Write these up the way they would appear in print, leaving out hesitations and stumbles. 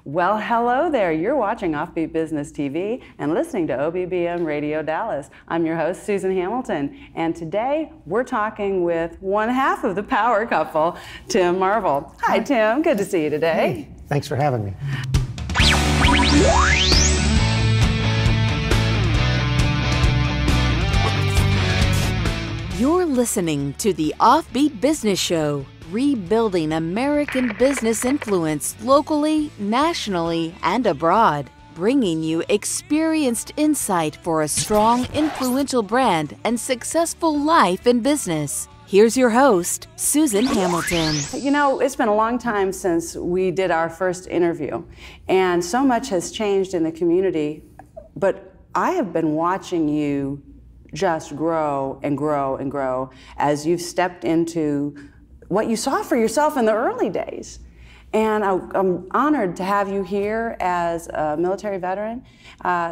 Well, hello there. You're watching Offbeat Business TV and listening to OBBM Radio Dallas. I'm your host, Susan Hamilton, and today we're talking with one half of the power couple, Tim Marvel. Hi, Tim. Good to see you today. Hey, thanks for having me. You're listening to the Offbeat Business Show, rebuilding American business influence locally, nationally, and abroad, bringing you experienced insight for a strong, influential brand and successful life in business. Here's your host, Susan Hamilton. You know, it's been a long time since we did our first interview, and so much has changed in the community, but I have been watching you just grow and grow and grow as you've stepped into what you saw for yourself in the early days. And I'm honored to have you here as a military veteran,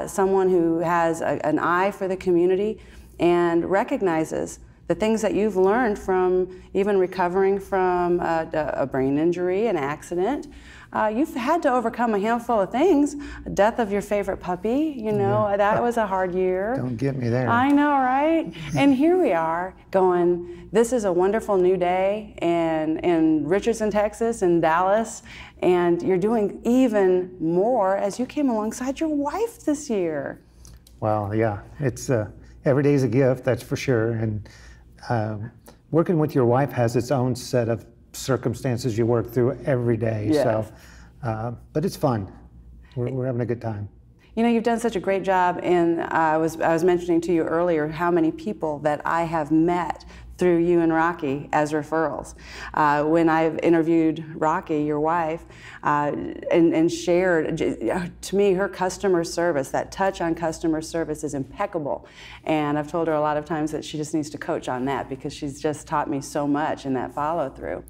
someone who has an eye for the community and recognizes the things that you've learned from even recovering from a brain injury, an accident. You've had to overcome a handful of things. Death of your favorite puppy, you know, that was a hard year. Don't get me there. I know, right? And here we are going, this is a wonderful new day in Richardson, Texas, in Dallas, and you're doing even more as you came alongside your wife this year. Well, yeah, it's every day's a gift, that's for sure. And working with your wife has its own set of circumstances you work through every day. Yes. So, but it's fun. We're having a good time. You know, you've done such a great job, and I was mentioning to you earlier how many people that I have met through you and Rocky as referrals. When I've interviewed Rocky, your wife, and shared, to me, her customer service, that touch on customer service is impeccable. And I've told her a lot of times that she just needs to coach on that because she's just taught me so much in that follow through.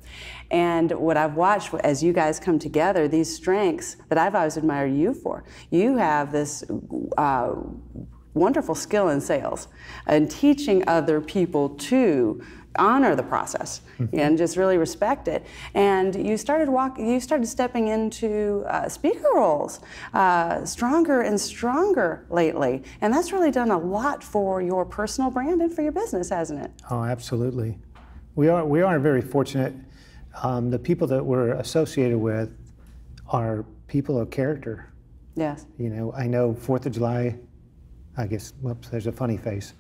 And what I've watched as you guys come together, these strengths that I've always admired you for, you have this wonderful skill in sales and teaching other people to honor the process and just really respect it. And you started stepping into speaker roles stronger and stronger lately. And that's really done a lot for your personal brand and for your business, hasn't it? Oh, absolutely. We are very fortunate. The people that we're associated with are people of character. Yes. You know, I know 4th of July, I guess, whoops, there's a funny face.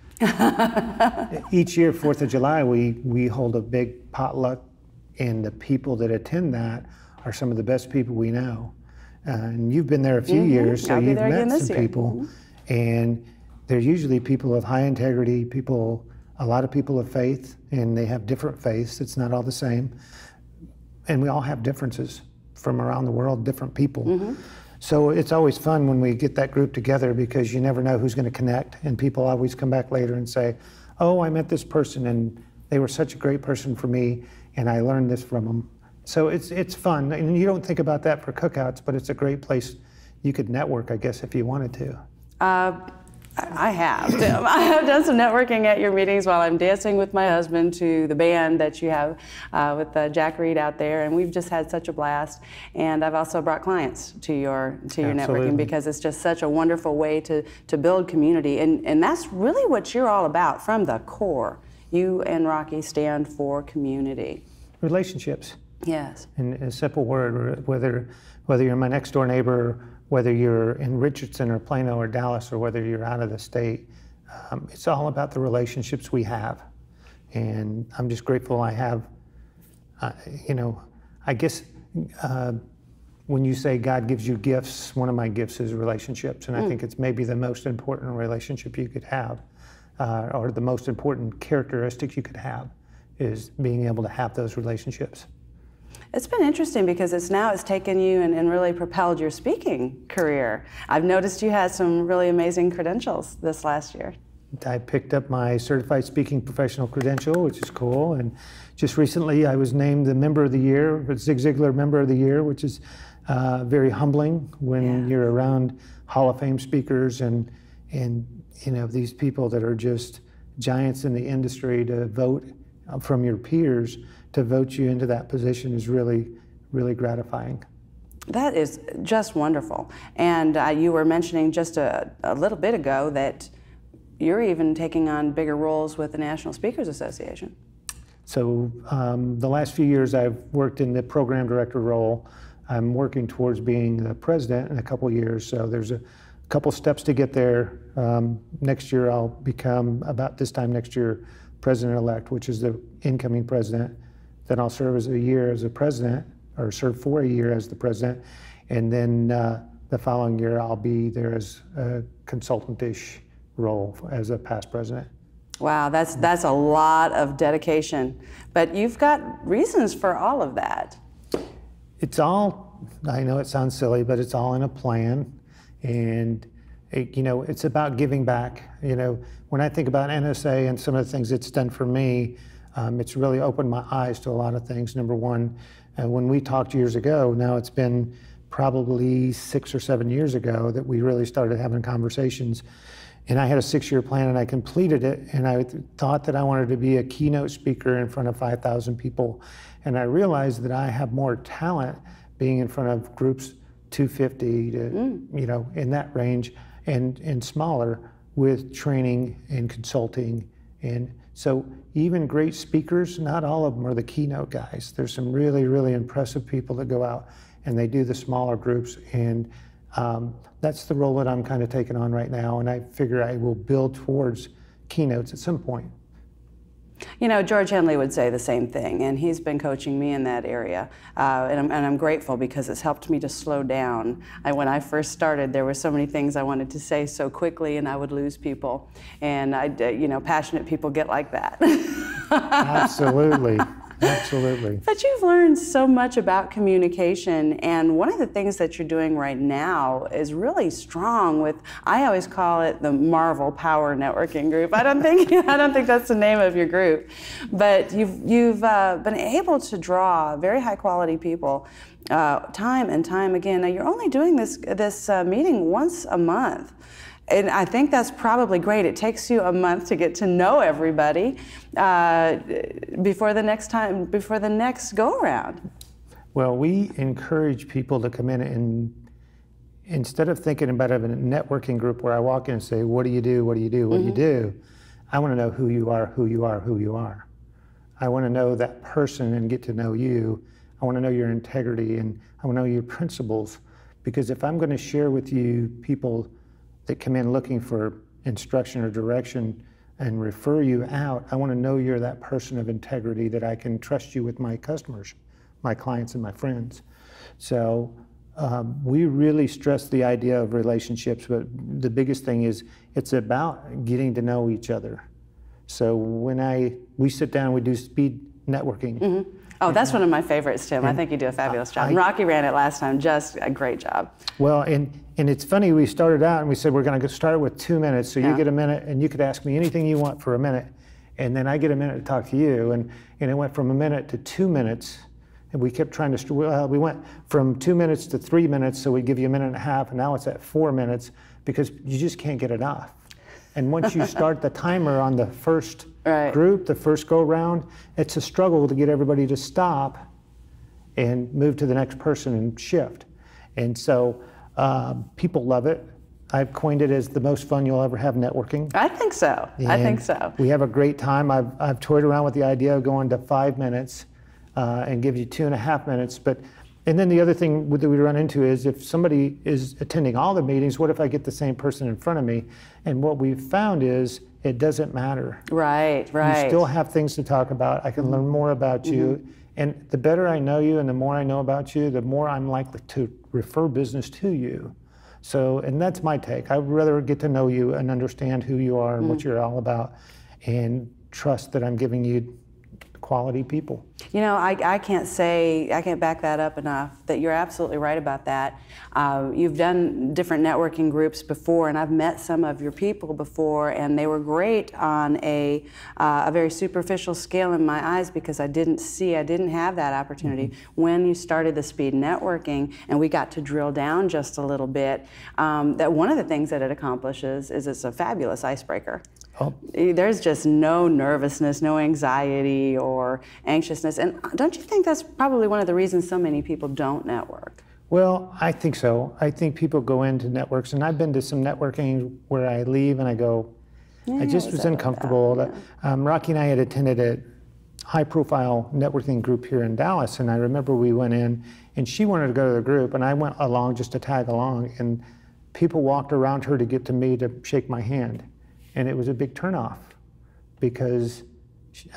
Each year, 4th of July, we hold a big potluck, and the people that attend that are some of the best people we know. And you've been there a few years, so you've met some people, and they're usually people of high integrity, a lot of people of faith, and they have different faiths. It's not all the same. And we all have differences from around the world, different people. So it's always fun when we get that group together because you never know who's going to connect, and people always come back later and say, oh, I met this person and they were such a great person for me and I learned this from them. So it's fun, and you don't think about that for cookouts, but it's a great place you could network, I guess, if you wanted to. I have, Tim. I have done some networking at your meetings while I'm dancing with my husband to the band that you have with Jack Reed out there, and we've just had such a blast. And I've also brought clients to your networking because it's just such a wonderful way to build community, and that's really what you're all about from the core. You and Rocky stand for community. Relationships. Yes. In a simple word, whether you're my next door neighbor, whether you're in Richardson or Plano or Dallas, or whether you're out of the state, it's all about the relationships we have. And I'm just grateful I have, you know, I guess when you say God gives you gifts, one of my gifts is relationships. And I think it's maybe the most important relationship you could have, or the most important characteristic you could have, is being able to have those relationships. It's been interesting because it's taken you and really propelled your speaking career. I've noticed you had some really amazing credentials this last year. I picked up my Certified Speaking Professional credential, which is cool, and just recently I was named the Member of the Year, Zig Ziglar Member of the Year, which is very humbling when you're around Hall of Fame speakers and you know, these people that are just giants in the industry. To vote from your peers to vote you into that position is really, really gratifying. That is just wonderful. And you were mentioning just a little bit ago that you're even taking on bigger roles with the National Speakers Association. So the last few years I've worked in the program director role. I'm working towards being the president in a couple years, so there's a couple steps to get there. Next year I'll become, about this time next year, president-elect, which is the incoming president. Then I'll serve as a year as a president, or serve for a year as the president, and then the following year I'll be there as a consultant-ish role as a past president. Wow, that's a lot of dedication, but you've got reasons for all of that. It's all, I know it sounds silly, but it's all in a plan, and it's about giving back. When I think about NSA and some of the things it's done for me, it's really opened my eyes to a lot of things. Number one, when we talked years ago, now it's been probably 6 or 7 years ago that we really started having conversations. And I had a 6-year plan and I completed it, and I thought that I wanted to be a keynote speaker in front of 5,000 people. And I realized that I have more talent being in front of groups 250 to, in that range and smaller, with training and consulting. And so even great speakers, not all of them are the keynote guys. There's some really, really impressive people that go out and they do the smaller groups. And that's the role that I'm kind of taking on right now, and I figure I will build towards keynotes at some point. George Henley would say the same thing, and he's been coaching me in that area, and I'm grateful because it's helped me to slow down. When I first started, there were so many things I wanted to say so quickly, and I would lose people, and passionate people get like that. Absolutely. Absolutely. But you've learned so much about communication, and one of the things that you're doing right now is really strong with, I always call it the Marvel Power Networking Group. I don't think that's the name of your group, but you've been able to draw very high quality people time and time again. Now you're only doing this meeting once a month. And I think that's probably great. It takes you a month to get to know everybody before the next go-around. Well, we encourage people to come in, and instead of thinking about it in a networking group where I walk in and say, what do you do, what do you do, what do you do? I want to know who you are, who you are, who you are. I want to know that person and get to know you. I want to know your integrity, and I want to know your principles. Because if I'm going to share with you people that come in looking for instruction or direction and refer you out, I want to know you're that person of integrity that I can trust you with my customers, my clients, and my friends. So we really stress the idea of relationships, but the biggest thing is it's about getting to know each other. So when we sit down, we do speed networking. Oh, that's one of my favorites, Tim. I think you do a fabulous job. Rocky ran it last time, just a great job. Well, and it's funny, we started out and we said we're going to start with 2 minutes, so you get a minute and you could ask me anything you want for a minute, and then I get a minute to talk to you, and it went from a minute to 2 minutes, and we kept trying to, we went from 2 minutes to 3 minutes, so we give you a minute and a half, and now it's at 4 minutes because you just can't get it off. And once you start the timer on the first group, the first go-round, it's a struggle to get everybody to stop and move to the next person and shift. And so people love it. I've coined it as the most fun you'll ever have networking. I think so. I think so. We have a great time. I've toyed around with the idea of going to 5 minutes and give you 2.5 minutes. And then the other thing that we run into is if somebody is attending all the meetings, what if I get the same person in front of me? And what we've found is it doesn't matter. Right. You still have things to talk about. I can learn more about you. And the better I know you and the more I know about you, the more I'm likely to refer business to you. So, and that's my take. I'd rather get to know you and understand who you are and what you're all about, and trust that I'm giving you quality people. I can't back that up enough, that you're absolutely right about that. You've done different networking groups before, and I've met some of your people before, and they were great on a very superficial scale in my eyes because I didn't have that opportunity. When you started the speed networking and we got to drill down just a little bit, that one of the things that it accomplishes is it's a fabulous icebreaker. There's just no nervousness, no anxiety or anxiousness. And don't you think that's probably one of the reasons so many people don't network? Well, I think so. I think people go into networks, and I've been to some networking where I leave and I go, I just was uncomfortable. Rocky and I had attended a high-profile networking group here in Dallas, and I remember we went in, and she wanted to go to the group, and I went along just to tag along, and people walked around her to get to me to shake my hand, and it was a big turnoff because,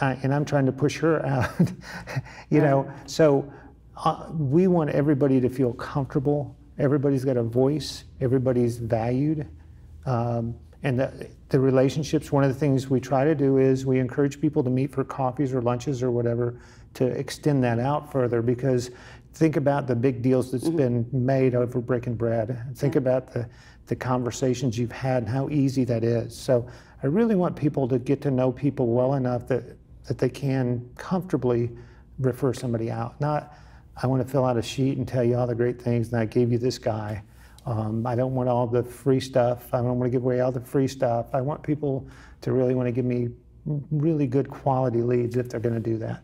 and I'm trying to push her out, you know. So we want everybody to feel comfortable. Everybody's got a voice. Everybody's valued. And the relationships, one of the things we try to do is we encourage people to meet for coffees or lunches or whatever to extend that out further, because think about the big deals that's been made over breaking bread. Think about the conversations you've had and how easy that is. So I really want people to get to know people well enough that they can comfortably refer somebody out. Not, I want to fill out a sheet and tell you all the great things, and I gave you this guy. I don't want all the free stuff. I don't want to give away all the free stuff. I want people to really want to give me really good quality leads if they're going to do that.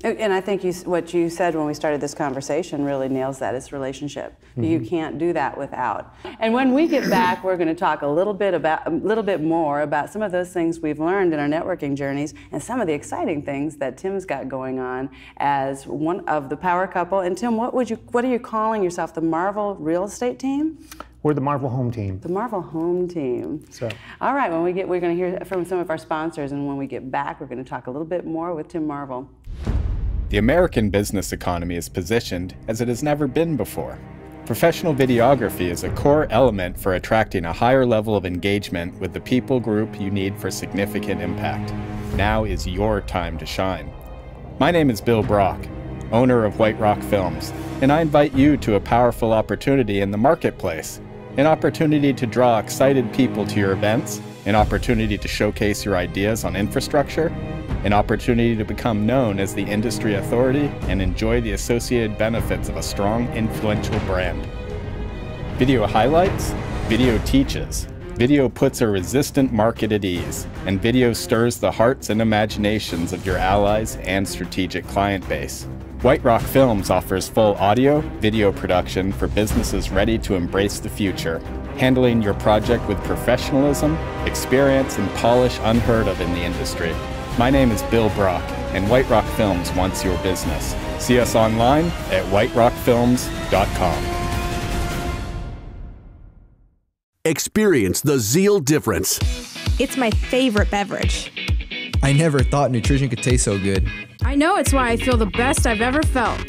And I think what you said when we started this conversation really nails that. It's relationship. You can't do that without. And when we get back, we're going to talk a little bit more about some of those things we've learned in our networking journeys and some of the exciting things that Tim's got going on as one of the power couple. And Tim, what are you calling yourself? The Marvel Real Estate Team? We're the Marvel Home Team. The Marvel Home Team. So. All right. We're going to hear from some of our sponsors, and when we get back, we're going to talk a little bit more with Tim Marvel. The American business economy is positioned as it has never been before. Professional videography is a core element for attracting a higher level of engagement with the people group you need for significant impact. Now is your time to shine. My name is Bill Brock, owner of White Rock Films, and I invite you to a powerful opportunity in the marketplace. An opportunity to draw excited people to your events, an opportunity to showcase your ideas on infrastructure, an opportunity to become known as the industry authority and enjoy the associated benefits of a strong, influential brand. Video highlights, video teaches. Video puts a resistant market at ease, and video stirs the hearts and imaginations of your allies and strategic client base. White Rock Films offers full audio, video production for businesses ready to embrace the future, handling your project with professionalism, experience, and polish unheard of in the industry. My name is Bill Brock, and White Rock Films wants your business. See us online at whiterockfilms.com. Experience the Zeal difference. It's my favorite beverage. I never thought nutrition could taste so good. I know it's why I feel the best I've ever felt.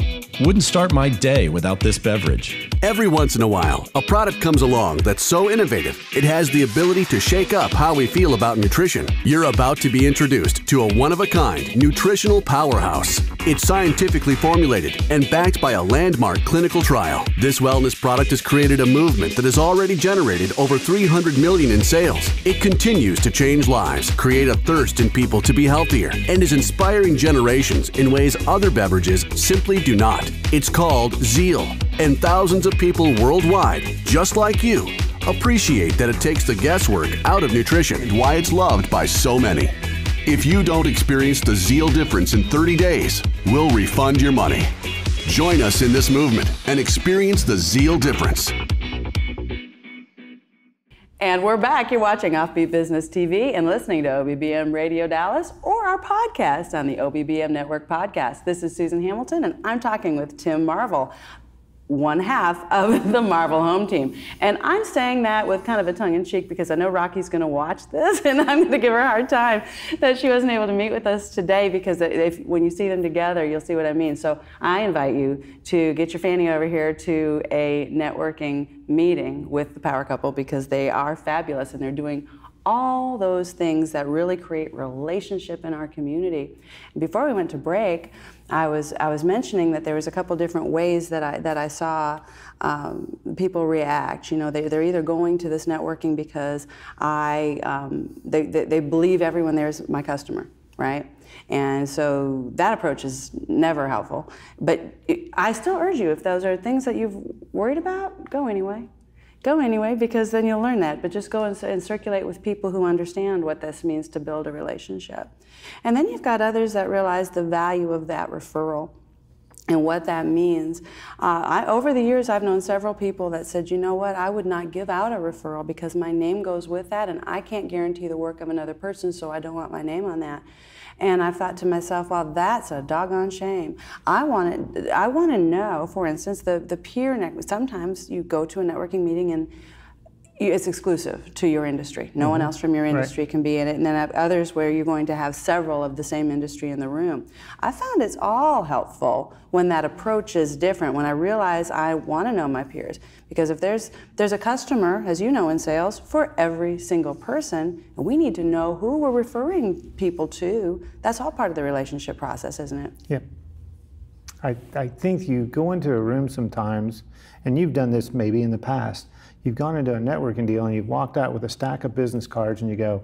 Wouldn't start my day without this beverage. Every once in a while, a product comes along that's so innovative, it has the ability to shake up how we feel about nutrition. You're about to be introduced to a one-of-a-kind nutritional powerhouse. It's scientifically formulated and backed by a landmark clinical trial. This wellness product has created a movement that has already generated over $300 million in sales. It continues to change lives, create a thirst in people to be healthier, and is inspiring generations in ways other beverages simply do not. It's called Zeal, and thousands of people worldwide, just like you, appreciate that it takes the guesswork out of nutrition and why it's loved by so many. If you don't experience the Zeal difference in 30 days, we'll refund your money. Join us in this movement and experience the Zeal difference. And we're back. You're watching Offbeat Business TV and listening to OBBM Radio Dallas or our podcast on the OBBM Network podcast. This is Susan Hamilton, and I'm talking with Tim Marvel, one half of the Marvel Home Team. And I'm saying that with kind of a tongue-in-cheek because I know Rocky's going to watch this, and I'm going to give her a hard time that she wasn't able to meet with us today, because when you see them together, you'll see what I mean. So I invite you to get your fanny over here to a networking meeting with the Power Couple, because they are fabulous and they're doing all those things that really create relationship in our community. Before we went to break, I was mentioning that there was a couple different ways that I saw people react. You know, they're either going to this networking because they believe everyone there is my customer, right? And so that approach is never helpful. But I still urge you, if those are things that you've worried about, go anyway. Go anyway, because then you'll learn that. But just go and circulate with people who understand what this means to build a relationship. And then you've got others that realize the value of that referral. and what that means. Over the years, I've known several people that said, you know what, I would not give out a referral because my name goes with that, and I can't guarantee the work of another person, so I don't want my name on that. And I thought to myself, well, that's a doggone shame. I want to know, for instance, the peer network. Sometimes you go to a networking meeting and it's exclusive to your industry. No one else from your industry can be in it, and then others where you're going to have several of the same industry in the room. I found it's all helpful when that approach is different, when I realize I want to know my peers. Because if there's a customer, as you know in sales, for every single person, and we need to know who we're referring people to. That's all part of the relationship process, isn't it? Yeah. I think you go into a room sometimes, and you've done this maybe in the past, you've gone into a networking deal and you've walked out with a stack of business cards and you go,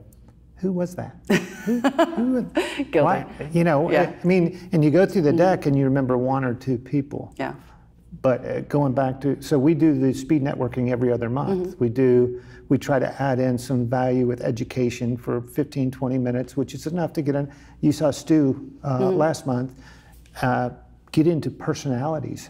who was that? who Guilty. You know, yeah. I mean, and you go through the deck and you remember one or two people. Yeah. But going back to, so we do the speed networking every other month. We try to add in some value with education for 15, 20 minutes, which is enough to get in. You saw Stu last month get into personalities.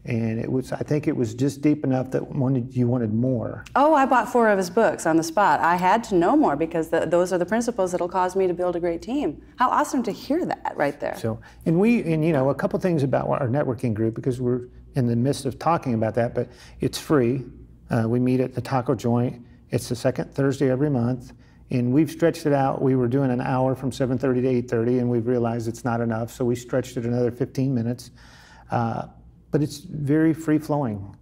And it was, I think it was just deep enough that you wanted more. Oh, I bought 4 of his books on the spot. I had to know more because those are the principles that'll cause me to build a great team. How awesome to hear that right there. So, and you know, a couple things about our networking group, because we're in the midst of talking about that, but it's free. We meet at the Taco Joint. It's the second Thursday every month. And we've stretched it out. We were doing an hour from 7:30 to 8:30, and we've realized it's not enough, so we stretched it another 15 minutes. But it's very free-flowing.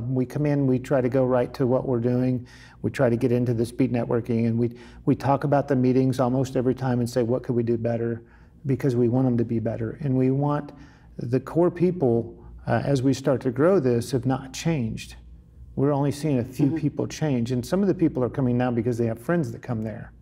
We come in, we try to go right to what we're doing. We try to get into the speed networking, and we talk about the meetings almost every time and say, what could we do better? Because we want them to be better. And we want the core people, as we start to grow this, have not changed. We're only seeing a few people change. And some of the people are coming now because they have friends that come there.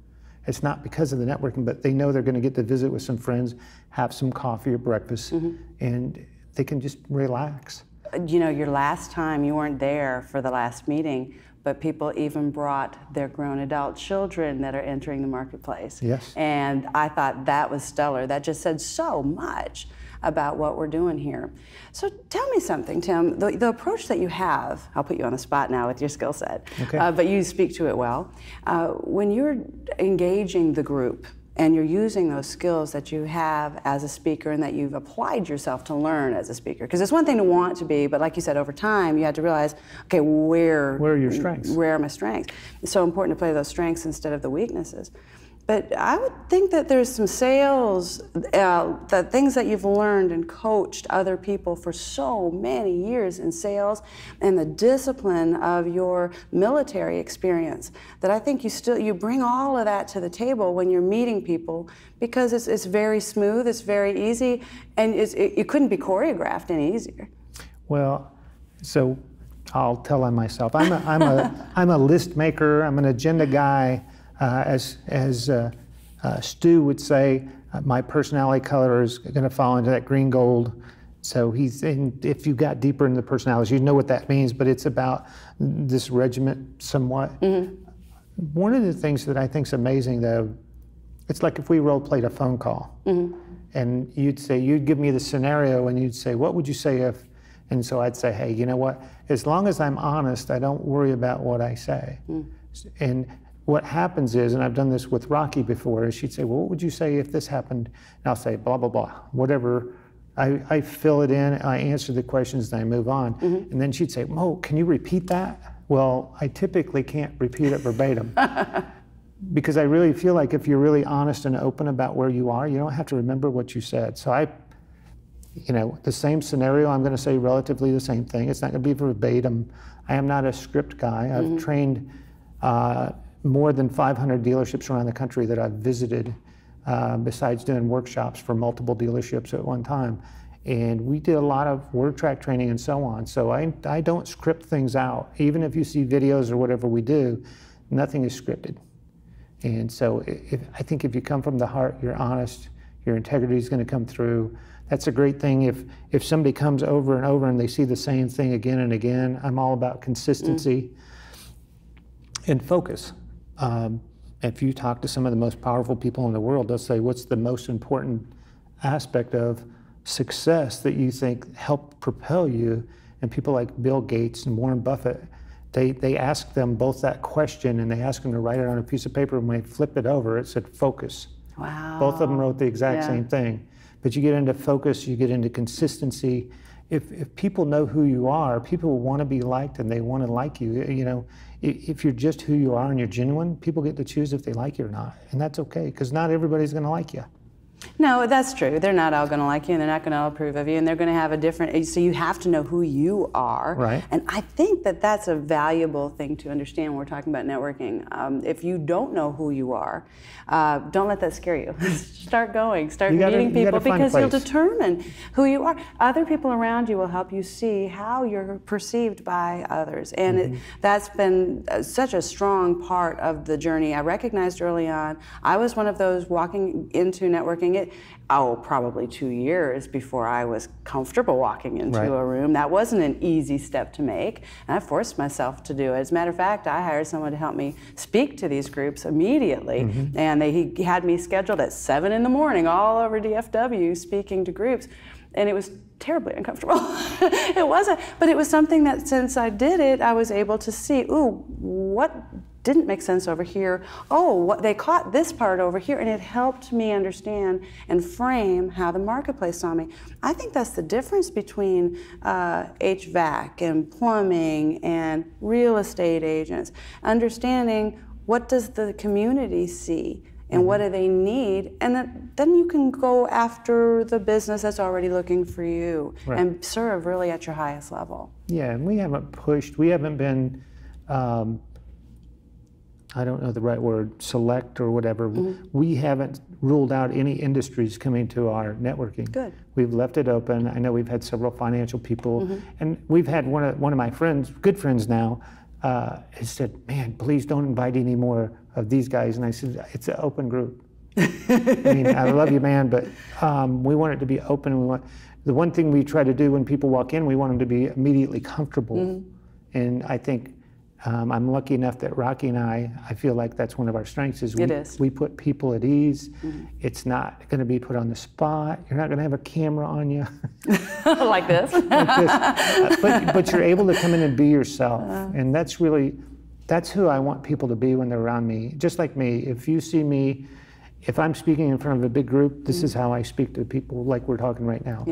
It's not because of the networking, but they know they're going to get to visit with some friends, have some coffee or breakfast, and they can just relax. You know, your last time, you weren't there for the last meeting, but people even brought their grown adult children that are entering the marketplace. Yes. And I thought that was stellar. That just said so much about what we're doing here. So tell me something, Tim. The approach that you have, I'll put you on the spot now with your skill set, but you speak to it well. When you're engaging the group, and you're using those skills that you have as a speaker and that you've applied yourself to learn as a speaker. Because it's one thing to want to be, but like you said, over time, you had to realize, okay, where are your strengths? Where are my strengths? It's so important to play those strengths instead of the weaknesses. But I would think that there's some sales, the things that you've learned and coached other people for so many years in sales and the discipline of your military experience, that I think you bring all of that to the table when you're meeting people, because it's very smooth, it's very easy, and it couldn't be choreographed any easier. Well, so I'll tell on myself. I'm a list maker, I'm an agenda guy. As Stu would say, my personality color is going to fall into that green gold. So if you got deeper into the personalities, you know what that means, but it's about this regiment somewhat. One of the things that I think is amazing, though, it's like if we role-played a phone call, and you'd give me the scenario, and you'd say, what would you say if, and so I'd say, hey, you know what, as long as I'm honest, I don't worry about what I say. And what happens is, and I've done this with Rocky before, is she'd say, well, what would you say if this happened? And I'll say, blah, blah, blah, whatever. I fill it in, I answer the questions, and I move on. And then she'd say, Mo, can you repeat that? Well, I typically can't repeat it verbatim. Because I really feel like if you're really honest and open about where you are, you don't have to remember what you said. So the same scenario, I'm going to say relatively the same thing. It's not going to be verbatim. I am not a script guy. I've trained more than 500 dealerships around the country that I've visited, besides doing workshops for multiple dealerships at one time. And we did a lot of word track training and so on. So I don't script things out. Even if you see videos or whatever we do, nothing is scripted. And so I think if you come from the heart, you're honest, your integrity is going to come through. That's a great thing. If somebody comes over and over and they see the same thing again and again, I'm all about consistency and focus. If you talk to some of the most powerful people in the world, they'll say, what's the most important aspect of success that you think helped propel you. And people like Bill Gates and Warren Buffett, they asked them both that question, and they asked them to write it on a piece of paper, and when they flipped it over, it said focus. Wow. Both of them wrote the exact same thing. But you get into focus, you get into consistency. If people know who you are, people want to be liked and they want to like you. You know, if you're just who you are and you're genuine, people get to choose if they like you or not. And that's okay, because not everybody's going to like you. No, that's true. They're not all going to like you, and they're not going to all approve of you, and they're going to have a different, so you have to know who you are. Right. And I think that that's a valuable thing to understand when we're talking about networking. If you don't know who you are, don't let that scare you. Start going, start meeting people, because you'll determine who you are. Other people around you will help you see how you're perceived by others. And that's been such a strong part of the journey. I recognized early on, I was one of those walking into networking probably 2 years before I was comfortable walking into a room. That wasn't an easy step to make, and I forced myself to do it. As a matter of fact, I hired someone to help me speak to these groups immediately, and he had me scheduled at 7 in the morning all over DFW speaking to groups, and it was terribly uncomfortable. It wasn't, but it was something that since I did it, I was able to see, ooh, what didn't make sense over here. Oh, what they caught this part over here, and it helped me understand and frame how the marketplace saw me. I think that's the difference between HVAC and plumbing and real estate agents. Understanding what does the community see and what do they need, and then you can go after the business that's already looking for you and serve really at your highest level. Yeah, and we haven't pushed, we haven't been, I don't know the right word, select or whatever. We haven't ruled out any industries coming to our networking. Good. We've left it open. I know we've had several financial people, and we've had one of my friends, good friends now, has said, man, please don't invite any more of these guys. And I said, it's an open group. I mean, I love you, man, but we want it to be open. We want, the one thing we try to do when people walk in, we want them to be immediately comfortable. And I think I'm lucky enough that Rocky and I feel like that's one of our strengths is we put people at ease. It's not going to be put on the spot. You're not going to have a camera on you. Like this. But you're able to come in and be yourself. And that's really, that's who I want people to be when they're around me. Just like me, if you see me, if I'm speaking in front of a big group, this is how I speak to people like we're talking right now.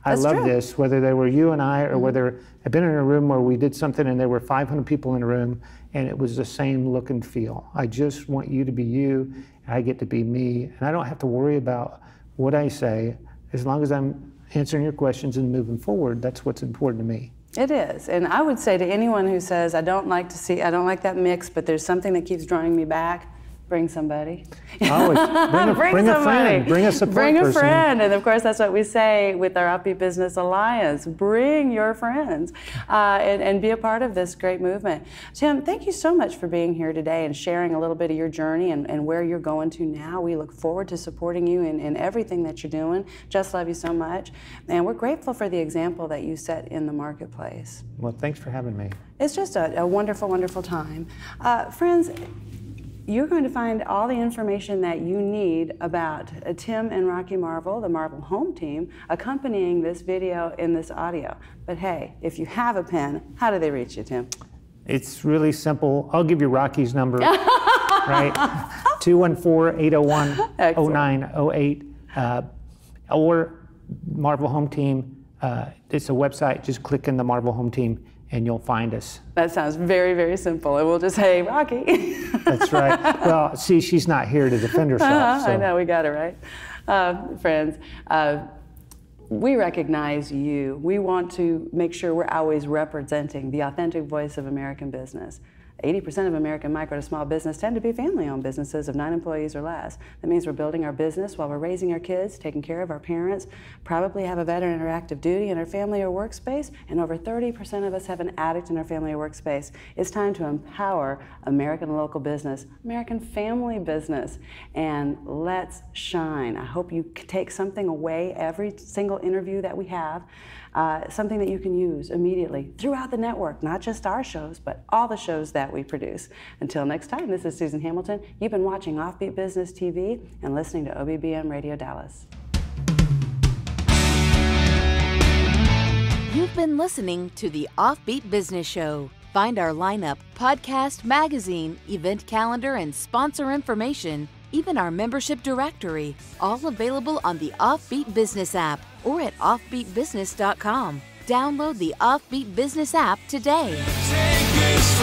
I love this, whether they were you and I, or whether I've been in a room where we did something and there were 500 people in a room and it was the same look and feel. I just want you to be you, and I get to be me, and I don't have to worry about what I say. As long as I'm answering your questions and moving forward, that's what's important to me. It is, and I would say to anyone who says, I don't like that mix, but there's something that keeps drawing me back, bring somebody. Always. Bring a friend. Bring a support person. Bring a friend. And of course, that's what we say with our Offbeat Business Alliance. Bring your friends and be a part of this great movement. Tim, thank you so much for being here today and sharing a little bit of your journey and where you're going to now. We look forward to supporting you in everything that you're doing. Just love you so much. And we're grateful for the example that you set in the marketplace. Well, thanks for having me. It's just a wonderful, wonderful time. Friends, you're going to find all the information that you need about Tim and Rocky Marvel, the Marvel Home Team, accompanying this video in this audio. But hey, if you have a pen, how do they reach you, Tim? It's really simple. I'll give you Rocky's number, right? 214-801-0908, or Marvel Home Team. It's a website. Just click in the Marvel Home Team and you'll find us. That sounds very, very simple. And we'll just say, Rocky. That's right. Well, see, she's not here to defend herself. So. I know, we got it right. Friends, we recognize you. We want to make sure we're always representing the authentic voice of American business. 80% of American micro to small business tend to be family-owned businesses of 9 employees or less. That means we're building our business while we're raising our kids, taking care of our parents, probably have a veteran or active duty in our family or workspace, and over 30% of us have an addict in our family or workspace. It's time to empower American local business, American family business, and let's shine. I hope you take something away every single interview that we have, something that you can use immediately throughout the network, not just our shows, but all the shows that we produce. Until next time, this is Susan Hamilton. You've been watching Offbeat Business TV and listening to OBBM Radio Dallas. You've been listening to the Offbeat Business Show. Find our lineup, podcast, magazine, event calendar, and sponsor information, even our membership directory, all available on the Offbeat Business app or at offbeatbusiness.com. Download the Offbeat Business app today. Take this